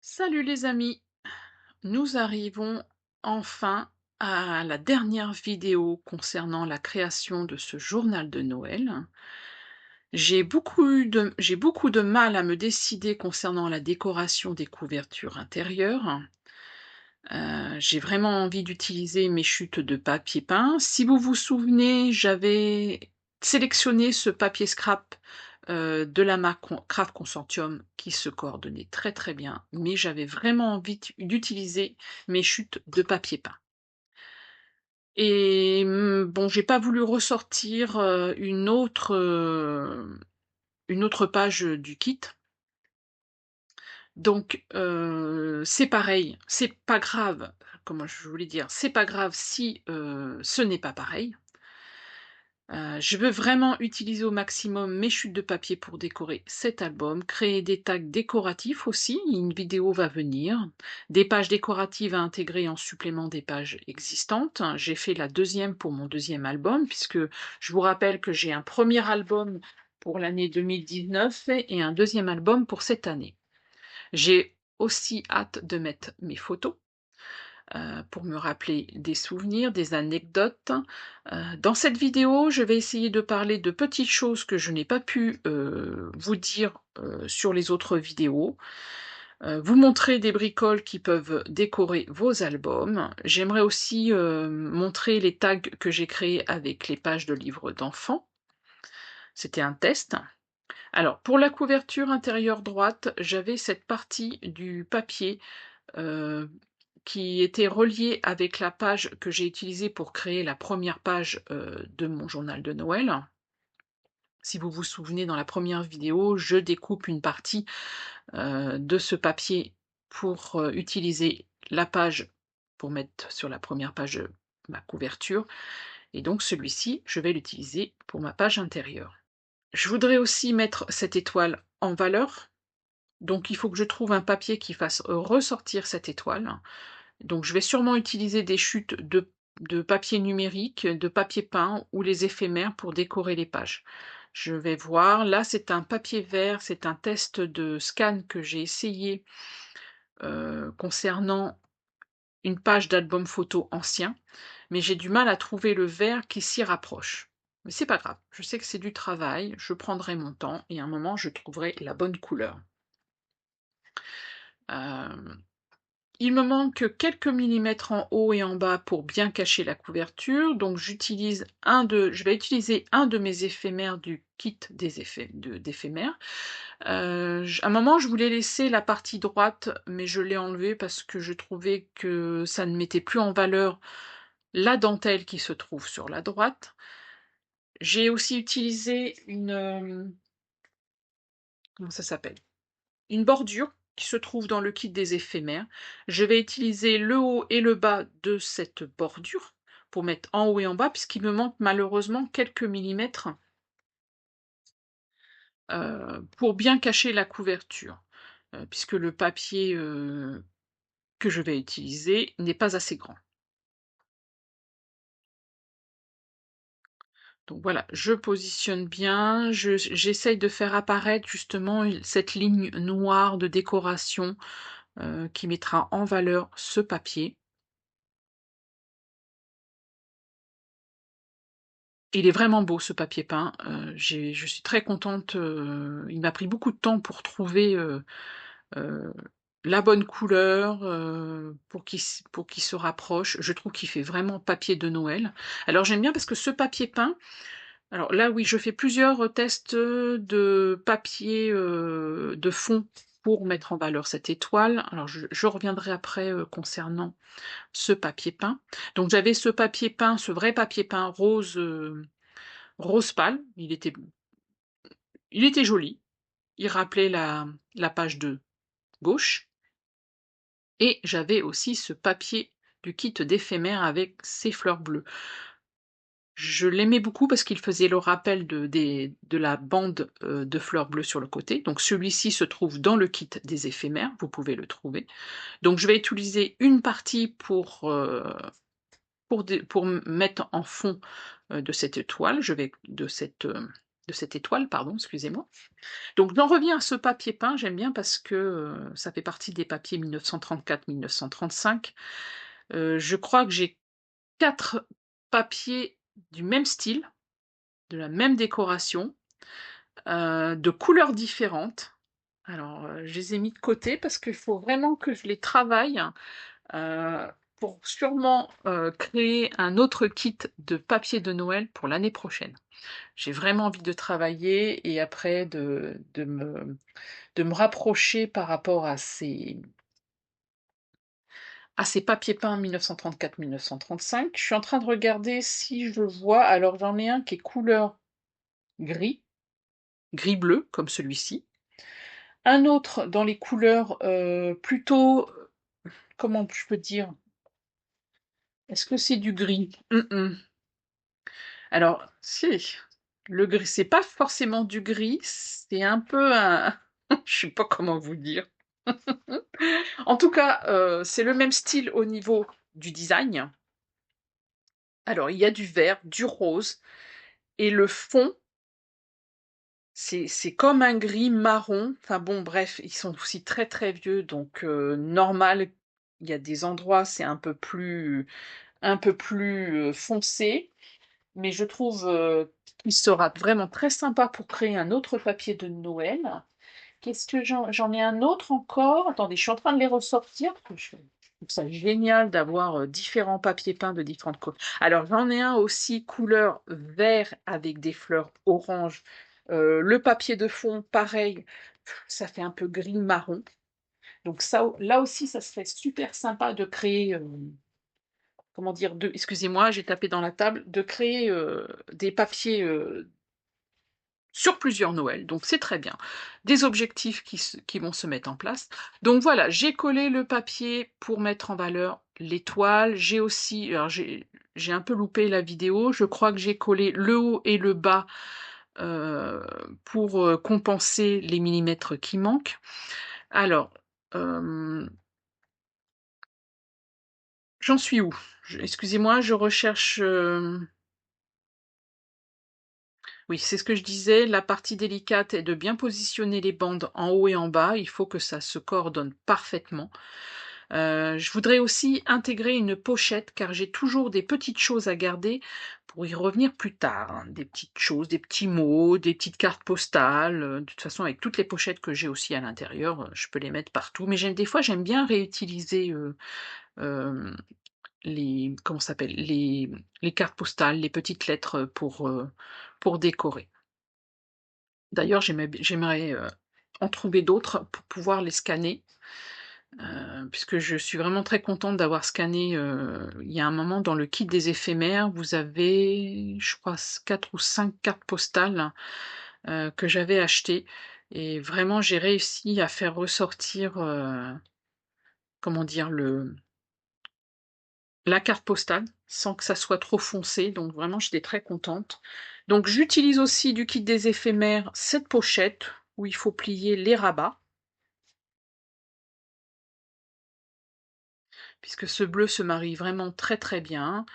Salut les amis, nous arrivons enfin à la dernière vidéo concernant la création de ce journal de Noël. J'ai beaucoup de mal à me décider concernant la décoration des couvertures intérieures. J'ai vraiment envie d'utiliser mes chutes de papier peint. Si vous vous souvenez, j'avais sélectionné ce papier scrap de la marque Craft Consortium qui se coordonnait très très bien, mais j'avais vraiment envie d'utiliser mes chutes de papier peint. Et bon, j'ai pas voulu ressortir une autre page du kit. Donc, c'est pareil, c'est pas grave, comment je voulais dire? C'est pas grave si, ce n'est pas pareil. Je veux vraiment utiliser au maximum mes chutes de papier pour décorer cet album, créer des tags décoratifs aussi, une vidéo va venir, des pages décoratives à intégrer en supplément des pages existantes. J'ai fait la deuxième pour mon deuxième album, puisque je vous rappelle que j'ai un premier album pour l'année 2019 et un deuxième album pour cette année. J'ai aussi hâte de mettre mes photos pour me rappeler des souvenirs, des anecdotes. Dans cette vidéo, je vais essayer de parler de petites choses que je n'ai pas pu vous dire sur les autres vidéos. Vous montrer des bricoles qui peuvent décorer vos albums. J'aimerais aussi montrer les tags que j'ai créés avec les pages de livres d'enfants. C'était un test. Alors, pour la couverture intérieure droite, j'avais cette partie du papier euh, qui était reliée avec la page que j'ai utilisée pour créer la première page de mon journal de Noël. Si vous vous souvenez, dans la première vidéo, je découpe une partie de ce papier pour utiliser la page pour mettre sur la première page ma couverture. Et donc celui-ci, je vais l'utiliser pour ma page intérieure. Je voudrais aussi mettre cette étoile en valeur. Donc il faut que je trouve un papier qui fasse ressortir cette étoile. Donc je vais sûrement utiliser des chutes de papier numérique, de papier peint ou les éphémères pour décorer les pages. Je vais voir. Là, c'est un papier vert, c'est un test de scan que j'ai essayé concernant une page d'album photo ancien, mais j'ai du mal à trouver le vert qui s'y rapproche. Mais c'est pas grave, je sais que c'est du travail, je prendrai mon temps et à un moment je trouverai la bonne couleur. Il me manque quelques millimètres en haut et en bas pour bien cacher la couverture, donc je vais utiliser un de mes éphémères du kit d'éphémères. À un moment, je voulais laisser la partie droite, mais je l'ai enlevé parce que je trouvais que ça ne mettait plus en valeur la dentelle qui se trouve sur la droite. J'ai aussi utilisé comment ça s'appelle? Une bordure qui se trouve dans le kit des éphémères. Je vais utiliser le haut et le bas de cette bordure pour mettre en haut et en bas, puisqu'il me manque malheureusement quelques millimètres pour bien cacher la couverture, puisque le papier que je vais utiliser n'est pas assez grand. Donc voilà, je positionne bien, j'essaye de faire apparaître justement cette ligne noire de décoration qui mettra en valeur ce papier. Il est vraiment beau ce papier peint, je suis très contente, il m'a pris beaucoup de temps pour trouver, heu, la bonne couleur, pour qu'il se rapproche. Je trouve qu'il fait vraiment papier de Noël. Alors j'aime bien parce que ce papier peint, alors là oui, je fais plusieurs tests, de papier, de fond pour mettre en valeur cette étoile. Alors je reviendrai après, concernant ce papier peint. Donc j'avais ce papier peint, ce vrai papier peint rose, rose pâle, il était joli, il rappelait la page de gauche, et j'avais aussi ce papier du kit d'éphémères avec ses fleurs bleues. Je l'aimais beaucoup parce qu'il faisait le rappel de la bande de fleurs bleues sur le côté. Donc celui-ci se trouve dans le kit des éphémères, vous pouvez le trouver. Donc je vais utiliser une partie pour mettre en fond de cette étoile, de cette étoile, pardon, excusez-moi. Donc j'en reviens à ce papier peint, j'aime bien parce que, ça fait partie des papiers 1934-1935. Je crois que j'ai 4 papiers du même style, de la même décoration, de couleurs différentes. Alors, je les ai mis de côté parce qu'il faut vraiment que je les travaille, heu, pour sûrement, créer un autre kit de papier de Noël pour l'année prochaine. J'ai vraiment envie de travailler et après de me rapprocher par rapport à ces papiers peints 1934-1935. Je suis en train de regarder si je vois, alors j'en ai un qui est couleur gris, gris-bleu comme celui-ci. Un autre dans les couleurs, plutôt, comment je peux dire? Est-ce que c'est du gris? Alors si, le gris, c'est pas forcément du gris, c'est un peu un je sais pas comment vous dire. En tout cas, c'est le même style au niveau du design. Alors il y a du vert, du rose et le fond, c'est comme un gris marron. Enfin bon, bref, ils sont aussi très, très vieux donc normal, il y a des endroits, c'est un peu plus foncé, mais je trouve, qu'il sera vraiment très sympa pour créer un autre papier de Noël. Qu'est-ce que j'en ai un autre encore? Attendez, je suis en train de les ressortir parce que je trouve ça génial d'avoir, différents papiers peints de différentes couleurs. Alors j'en ai un aussi couleur vert avec des fleurs orange. Le papier de fond, pareil, ça fait un peu gris marron. Donc ça, là aussi, ça serait super sympa de créer, comment dire? Excusez-moi, j'ai tapé dans la table, de créer, des papiers, sur plusieurs Noëls, donc c'est très bien. Des objectifs qui vont se mettre en place. Donc voilà, j'ai collé le papier pour mettre en valeur l'étoile. J'ai aussi, alors j'ai un peu loupé la vidéo, je crois que j'ai collé le haut et le bas, heu, pour, compenser les millimètres qui manquent. Alors, j'en suis où? Excusez-moi, je recherche, oui, c'est ce que je disais, la partie délicate est de bien positionner les bandes en haut et en bas, il faut que ça se coordonne parfaitement. Je voudrais aussi intégrer une pochette car j'ai toujours des petites choses à garder pour y revenir plus tard, hein. Des petites choses, des petits mots, des petites cartes postales, de toute façon avec toutes les pochettes que j'ai aussi à l'intérieur, je peux les mettre partout. Mais j'aime bien réutiliser, hem, les comment ça s'appelle? Les cartes postales, les petites lettres, pour décorer. D'ailleurs, j'aimerais, en trouver d'autres pour pouvoir les scanner, puisque je suis vraiment très contente d'avoir scanné, il y a un moment dans le kit des éphémères, vous avez, je crois, 4 ou 5 cartes postales, que j'avais achetées et vraiment j'ai réussi à faire ressortir, comment dire? La carte postale, sans que ça soit trop foncé, donc vraiment j'étais très contente. Donc j'utilise aussi du kit des éphémères cette pochette où il faut plier les rabats, puisque ce bleu se marie vraiment très, très bien.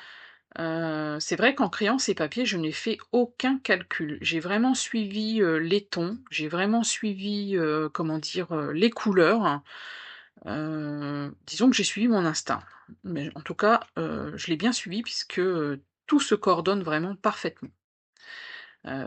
C'est vrai qu'en créant ces papiers, je n'ai fait aucun calcul. J'ai vraiment suivi, les tons, j'ai vraiment suivi, comment dire? Les couleurs. Disons que j'ai suivi mon instinct. Mais en tout cas, je l'ai bien suivi puisque, tout se coordonne vraiment parfaitement.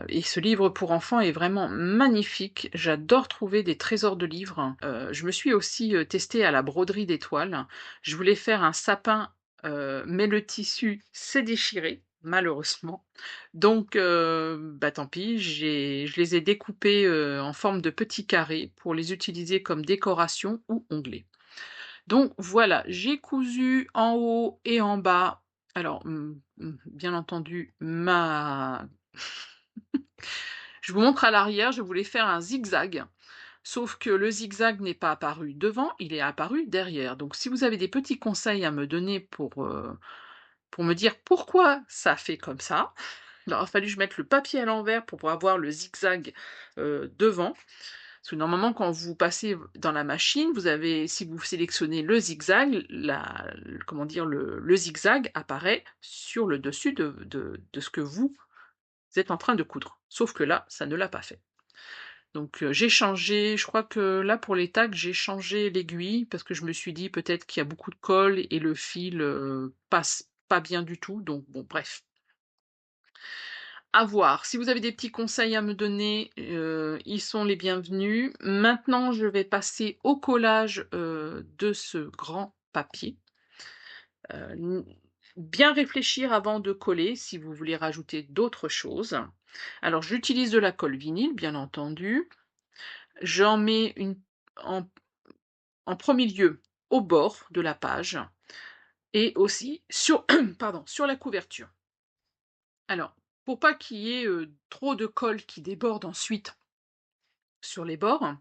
Et ce livre pour enfants est vraiment magnifique. J'adore trouver des trésors de livres. Je me suis aussi, testée à la broderie d'étoiles. Je voulais faire un sapin, mais le tissu s'est déchiré, malheureusement. Donc bah, tant pis, je les ai découpés, en forme de petits carrés pour les utiliser comme décoration ou onglets. Donc voilà, j'ai cousu en haut et en bas. Alors, bien entendu, ma je vous montre à l'arrière, je voulais faire un zigzag, sauf que le zigzag n'est pas apparu devant, il est apparu derrière. Donc si vous avez des petits conseils à me donner pour me dire pourquoi ça fait comme ça, il aura fallu que je mette le papier à l'envers pour pouvoir voir le zigzag, devant. Parce que normalement quand vous passez dans la machine, vous avez si vous sélectionnez le zigzag, comment dire? Le zigzag apparaît sur le dessus de ce que vous vous êtes en train de coudre. Sauf que là, ça ne l'a pas fait. Donc j'ai changé, je crois que là pour les tags, j'ai changé l'aiguille parce que je me suis dit peut-être qu'il y a beaucoup de colle et le fil, passe pas bien du tout, donc bon bref. À voir. Si vous avez des petits conseils à me donner, ils sont les bienvenus. Maintenant, je vais passer au collage, de ce grand papier. N Bien réfléchir avant de coller, si vous voulez rajouter d'autres choses. Alors j'utilise de la colle vinyle, bien entendu. J'en mets une en en 1er lieu au bord de la page et aussi sur pardon, sur la couverture. Alors, pour pas qu'il y ait, trop de colle qui déborde ensuite sur les bords,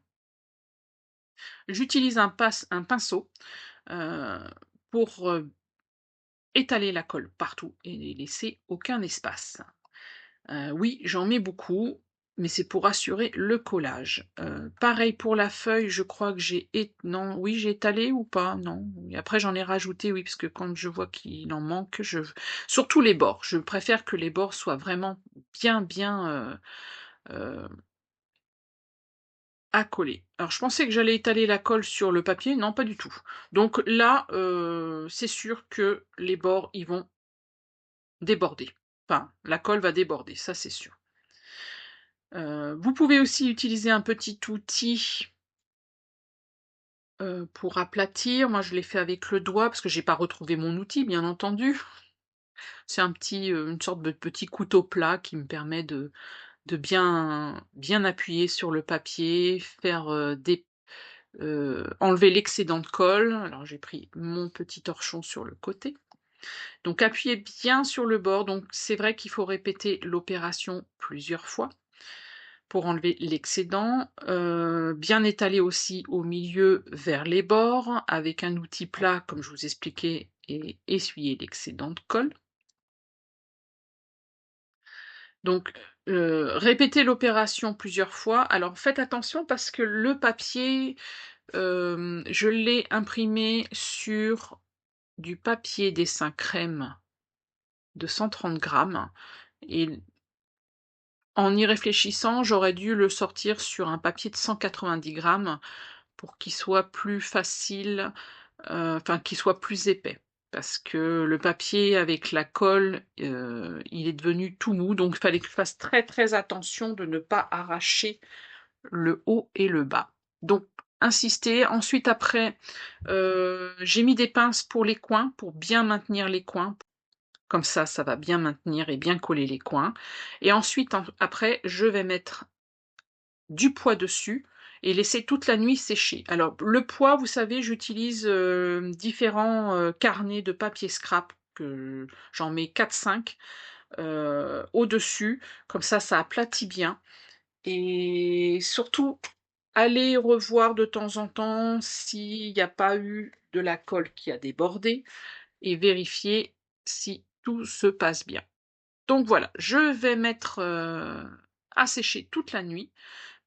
j'utilise un pinceau, heu, pour, étaler la colle partout et laisser aucun espace. Oui, j'en mets beaucoup, mais c'est pour assurer le collage. Pareil pour la feuille, je crois que non, oui, j'ai étalé ou pas? Non. Et après j'en ai rajouté, oui, parce que quand je vois qu'il en manque, surtout les bords. Je préfère que les bords soient vraiment bien, bien, heu, accolés. Alors je pensais que j'allais étaler la colle sur le papier, non, pas du tout. Donc là, c'est sûr que les bords, ils vont déborder. Enfin, la colle va déborder, ça c'est sûr. Vous pouvez aussi utiliser un petit outil, pour aplatir. Moi, je l'ai fait avec le doigt parce que j'ai pas retrouvé mon outil, bien entendu. C'est une sorte de petit couteau plat qui me permet de bien appuyer sur le papier, faire, enlever l'excédent de colle. Alors j'ai pris mon petit torchon sur le côté. Donc appuyez bien sur le bord, donc c'est vrai qu'il faut répéter l'opération plusieurs fois pour enlever l'excédent, bien étaler aussi au milieu vers les bords avec un outil plat comme je vous expliquais et essuyer l'excédent de colle. Donc, répétez l'opération plusieurs fois. Alors faites attention parce que le papier, je l'ai imprimé sur du papier dessin crème de 130 grammes et en y réfléchissant, j'aurais dû le sortir sur un papier de 190 grammes pour qu'il soit plus facile, enfin qu'il soit plus épais. Parce que le papier avec la colle, il est devenu tout mou, donc il fallait que je fasse très, très attention de ne pas arracher le haut et le bas. Donc insistez. Ensuite après, j'ai mis des pinces pour les coins, pour bien maintenir les coins. Comme ça va bien maintenir et bien coller les coins. Et ensuite, après, je vais mettre du poids dessus et laisser toute la nuit sécher. Alors le poids, vous savez, j'utilise, différents, carnets de papier scrap que j'en mets 4-5, au-dessus, comme ça aplatit bien et surtout, allez revoir de temps en temps s'il n'y a pas eu de la colle qui a débordé et vérifier si tout se passe bien. Donc voilà, je vais mettre, à sécher toute la nuit.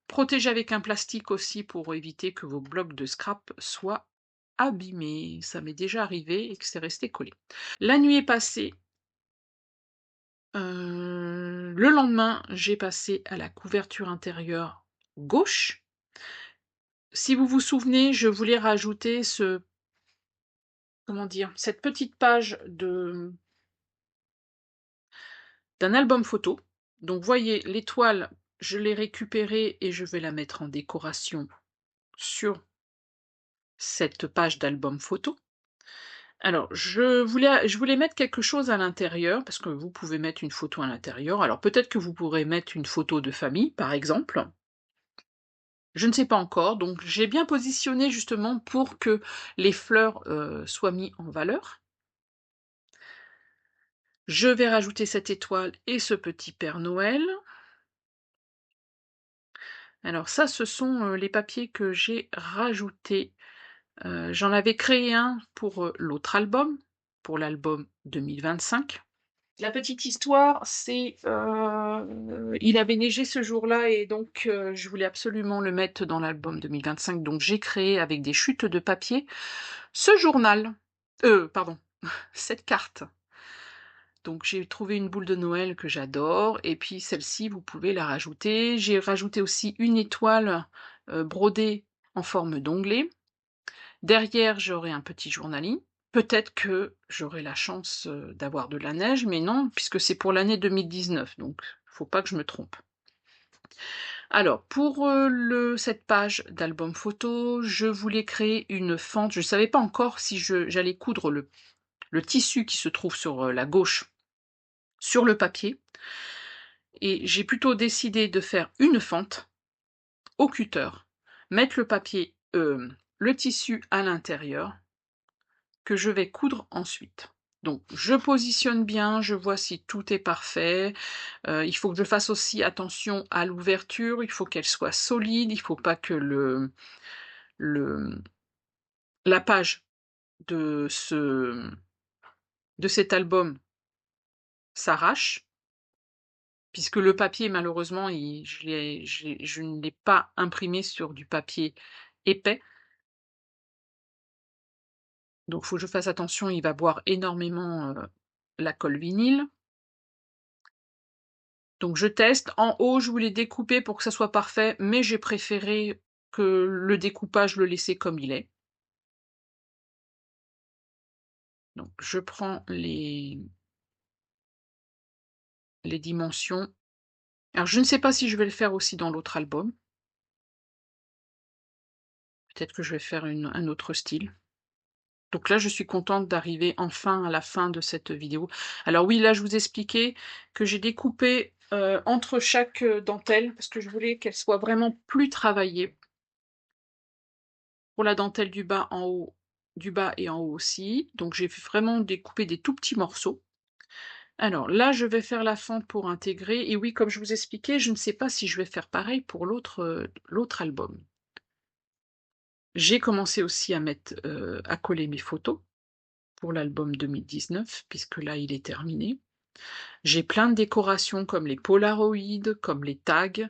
Protégez avec un plastique aussi pour éviter que vos blocs de scrap soient abîmés. Ça m'est déjà arrivé et que c'est resté collé. La nuit est passée, le lendemain, j'ai passé à la couverture intérieure gauche. Si vous vous souvenez, je voulais rajouter comment dire? Cette petite page d'un album photo. Donc voyez, l'étoile, je l'ai récupérée et je vais la mettre en décoration sur cette page d'album photo. Alors, je voulais mettre quelque chose à l'intérieur, parce que vous pouvez mettre une photo à l'intérieur. Alors peut-être que vous pourrez mettre une photo de famille, par exemple. Je ne sais pas encore, donc j'ai bien positionné justement pour que les fleurs, soient mis en valeur. Je vais rajouter cette étoile et ce petit Père Noël. Alors ça, ce sont, les papiers que j'ai rajoutés. J'en avais créé un pour, l'autre album, pour l'album 2025. La petite histoire, c'est, il avait neigé ce jour-là et donc je voulais absolument le mettre dans l'album 2025, donc j'ai créé avec des chutes de papier ce journal. Pardon, cette carte. Donc j'ai trouvé une boule de Noël que j'adore et puis celle-ci, vous pouvez la rajouter. J'ai rajouté aussi une étoile, brodée en forme d'onglet. Derrière, j'aurai un petit journaling. Peut-être que j'aurai la chance, d'avoir de la neige, mais non, puisque c'est pour l'année 2019, donc faut pas que je me trompe. Alors pour, cette page d'album photo, je voulais créer une fente. Je ne savais pas encore si j'allais coudre le tissu qui se trouve sur, la gauche, sur le papier, et j'ai plutôt décidé de faire une fente au cutter, mettre le papier, le tissu à l'intérieur, que je vais coudre ensuite. Donc je positionne bien, je vois si tout est parfait, il faut que je fasse aussi attention à l'ouverture, il faut qu'elle soit solide, il faut pas que le la page de cet album s'arrache, puisque le papier malheureusement je ne l'ai pas imprimé sur du papier épais, donc il faut que je fasse attention, il va boire énormément, la colle vinyle. Donc je teste. En haut, je voulais découper pour que ça soit parfait, mais j'ai préféré que le découpage, le laisser comme il est. Donc je prends les dimensions. Alors je ne sais pas si je vais le faire aussi dans l'autre album. Peut-être que je vais faire un autre style. Donc là, je suis contente d'arriver enfin à la fin de cette vidéo. Alors oui, là, je vous expliquais que j'ai découpé, entre chaque, dentelle, parce que je voulais qu'elle soit vraiment plus travaillée. Pour la dentelle du bas en haut, du bas et en haut aussi, donc j'ai vraiment découpé des tout petits morceaux. Alors là, je vais faire la fente pour intégrer et oui, comme je vous expliquais, je ne sais pas si je vais faire pareil pour l'autre album. J'ai commencé aussi à mettre, à coller mes photos pour l'album 2019 puisque là, il est terminé. J'ai plein de décorations comme les polaroïds, comme les tags,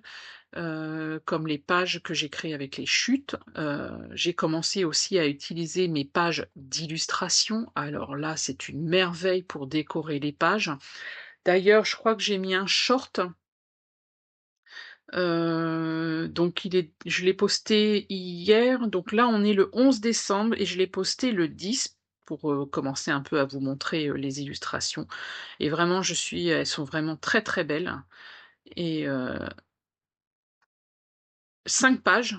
comme les pages que j'ai créées avec les chutes. J'ai commencé aussi à utiliser mes pages d'illustration. Alors là, c'est une merveille pour décorer les pages. D'ailleurs, je crois que j'ai mis un short, donc je l'ai posté hier, donc là, on est le 11 décembre et je l'ai posté le 10 pour, commencer un peu à vous montrer, les illustrations et vraiment elles sont vraiment très, très belles et 5 pages.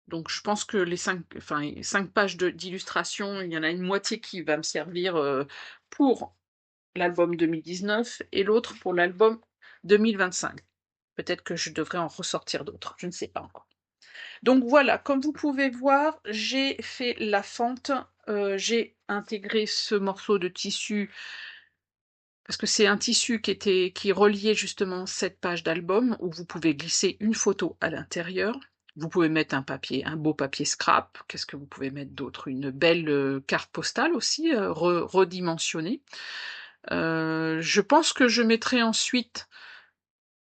Donc je pense que les 5 pages d'illustration, il y en a une moitié qui va me servir, pour l'album 2019 et l'autre pour l'album 2025. Peut-être que je devrais en ressortir d'autres, je ne sais pas encore. Donc voilà, comme vous pouvez voir, j'ai fait la fente, j'ai intégré ce morceau de tissu parce que c'est un tissu qui reliait justement cette page d'album où vous pouvez glisser une photo à l'intérieur. Vous pouvez mettre un beau papier scrap. Qu'est-ce que vous pouvez mettre d'autre? Une belle, carte postale aussi, redimensionnée. Je pense que je mettrai ensuite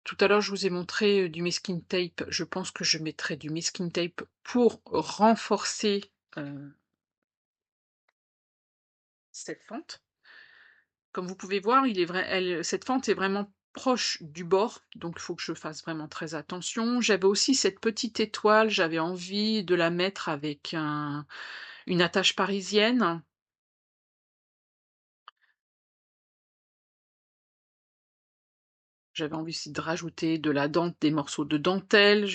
tout à l'heure je vous ai montré, du masking tape. Je pense que je mettrai du masking tape pour renforcer, heu, cette fente. Comme vous pouvez voir, cette fente est vraiment proche du bord, donc il faut que je fasse vraiment très attention. J'avais aussi cette petite étoile, j'avais envie de la mettre avec une attache parisienne. J'avais envie aussi de rajouter des morceaux de dentelle.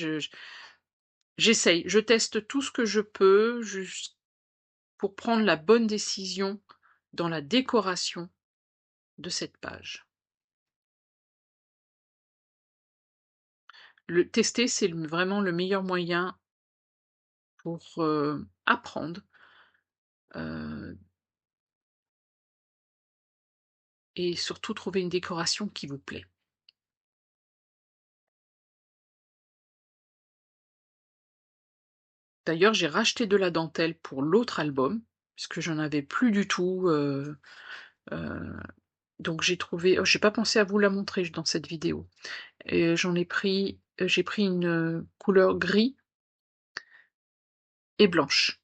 J'essaye, je teste tout ce que je peux pour prendre la bonne décision dans la décoration de cette page. Le tester, c'est vraiment le meilleur moyen pour, apprendre, heu et surtout trouver une décoration qui vous plaît. D'ailleurs, j'ai racheté de la dentelle pour l'autre album, puisque j'en avais plus du tout, heu, donc j'ai pas pensé à vous la montrer dans cette vidéo et j'ai pris une, couleur gris et blanche.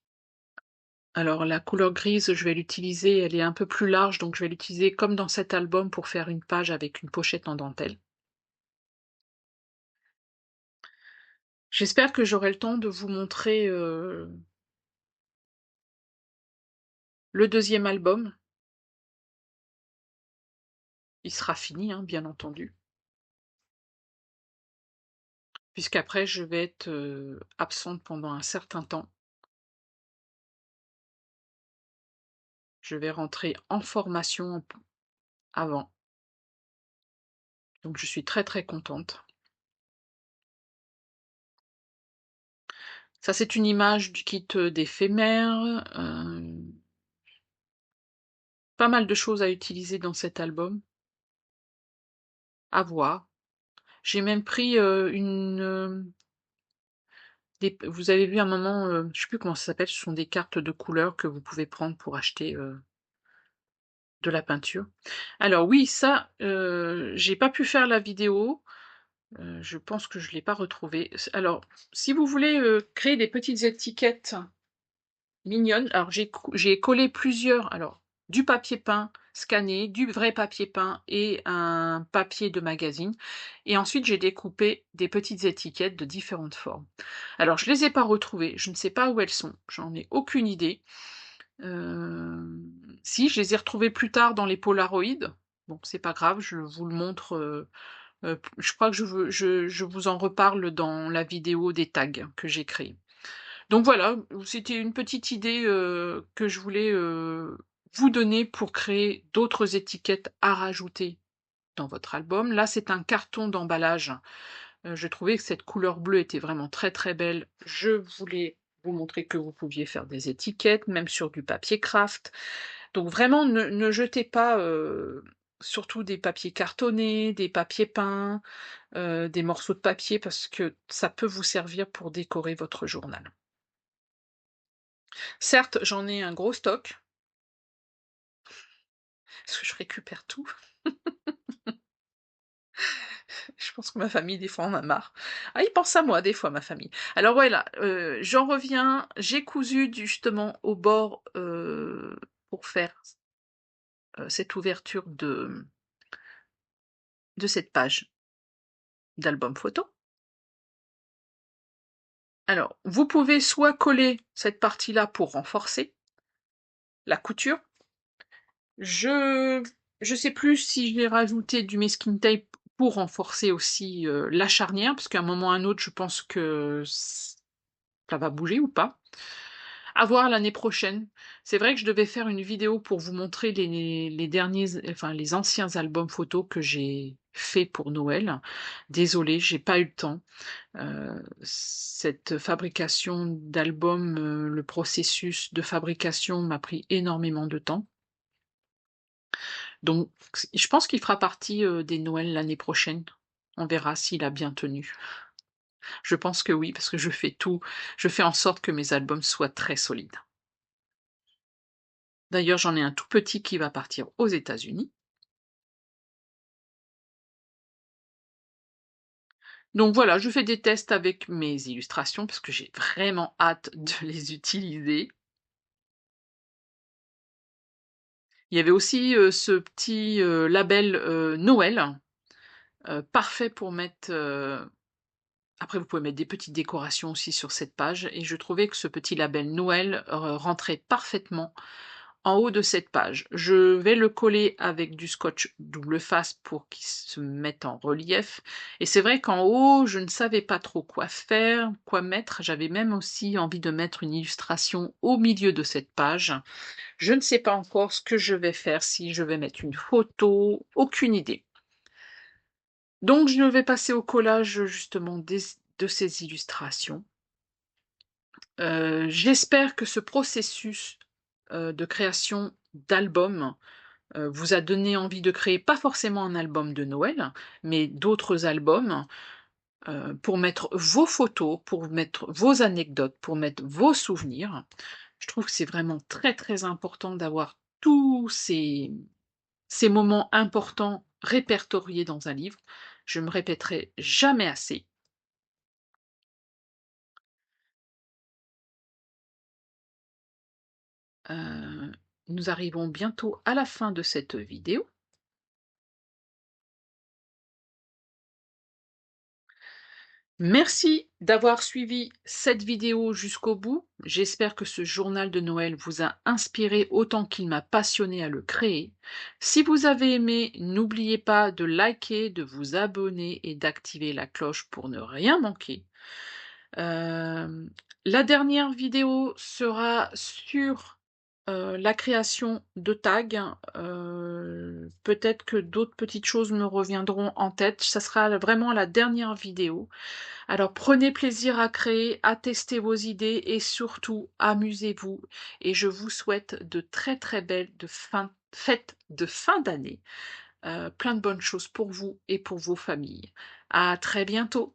Alors la couleur grise, je vais l'utiliser, elle est un peu plus large, donc je vais l'utiliser comme dans cet album pour faire une page avec une pochette en dentelle. J'espère que j'aurai le temps de vous montrer, le deuxième album. Il sera fini, hein, bien entendu, puisqu'après je vais être, absente pendant un certain temps. Je vais rentrer en formation avant, donc je suis très, très contente. Ça, c'est une image du kit, d'éphémères, pas mal de choses à utiliser dans cet album, à voir. J'ai même pris, vous avez vu un moment, je sais plus comment ça s'appelle, ce sont des cartes de couleurs que vous pouvez prendre pour acheter, de la peinture. Alors oui, ça, j'ai pas pu faire la vidéo, je pense que je l'ai pas retrouvé. Alors, si vous voulez, créer des petites étiquettes mignonne. Alors j'ai collé plusieurs, alors du papier peint scanné, du vrai papier peint et un papier de magazine, et ensuite j'ai découpé des petites étiquettes de différentes formes. Alors je les ai pas retrouvées, je ne sais pas où elles sont, j'en ai aucune idée. Si, je les ai retrouvées plus tard dans les Polaroid. Bon, c'est pas grave, je vous le montre, je crois que je vous en reparle dans la vidéo des tags que j'ai créée. Donc voilà, c'était une petite idée, que je voulais, vous donner pour créer d'autres étiquettes à rajouter dans votre album. Là, c'est un carton d'emballage. Je trouvais que cette couleur bleue était vraiment très, très belle. Je voulais vous montrer que vous pouviez faire des étiquettes, même sur du papier craft. Donc vraiment, ne jetez pas, surtout des papiers cartonnés, des papiers peints, des morceaux de papier, parce que ça peut vous servir pour décorer votre journal. Certes, j'en ai un gros stock, parce que je récupère tout. Je pense que ma famille, des fois, en a marre. Ah, ils pensent à moi, des fois, ma famille. Alors voilà, j'en reviens, j'ai cousu justement au bord, pour faire, cette ouverture de cette page d'album photo. Alors, vous pouvez soit coller cette partie-là pour renforcer la couture. Je je sais plus si je vais rajouter du masking tape pour renforcer aussi, la charnière, parce qu'à un moment ou à un autre, je pense que ça va bouger ou pas. À voir l'année prochaine. C'est vrai que je devais faire une vidéo pour vous montrer les derniers, enfin les anciens albums photos que j'ai faits pour Noël. Désolée, j'ai pas eu le temps. Cette fabrication d'albums, le processus de fabrication m'a pris énormément de temps. Donc je pense qu'il fera partie, des Noëls l'année prochaine. On verra s'il a bien tenu. Je pense que oui, parce que je fais en sorte que mes albums soient très solides. D'ailleurs, j'en ai un tout petit qui va partir aux États-Unis. Donc voilà, je fais des tests avec mes illustrations parce que j'ai vraiment hâte de les utiliser. Il y avait aussi, ce petit, label, Noël, parfait pour mettre, après vous pouvez mettre des petites décorations aussi sur cette page, et je trouvais que ce petit label Noël, rentrait parfaitement en haut de cette page. Je vais le coller avec du scotch double face pour qu'il se mette en relief, et c'est vrai qu'en haut, je ne savais pas trop quoi faire, quoi mettre. J'avais même aussi envie de mettre une illustration au milieu de cette page. Je ne sais pas encore ce que je vais faire, si je vais mettre une photo, aucune idée. Donc je vais passer au collage justement de ces illustrations. J'espère que ce processus, de création d'albums, vous a donné envie de créer, pas forcément un album de Noël, mais d'autres albums, pour mettre vos photos, pour mettre vos anecdotes, pour mettre vos souvenirs. Je trouve que c'est vraiment très, très important d'avoir tous ces moments importants répertoriés dans un livre. Je me répéterai jamais assez. Heu, nous arrivons bientôt à la fin de cette vidéo. Merci d'avoir suivi cette vidéo jusqu'au bout. J'espère que ce journal de Noël vous a inspiré autant qu'il m'a passionné à le créer. Si vous avez aimé, n'oubliez pas de liker, de vous abonner et d'activer la cloche pour ne rien manquer. Hem, la dernière vidéo sera sur, la création de tags. Peut-être que d'autres petites choses me reviendront en tête. Ça sera vraiment la dernière vidéo. Alors prenez plaisir à créer, à tester vos idées et surtout amusez-vous et je vous souhaite de très, très belles fêtes de fin d'année, plein de bonnes choses pour vous et pour vos familles. À très bientôt.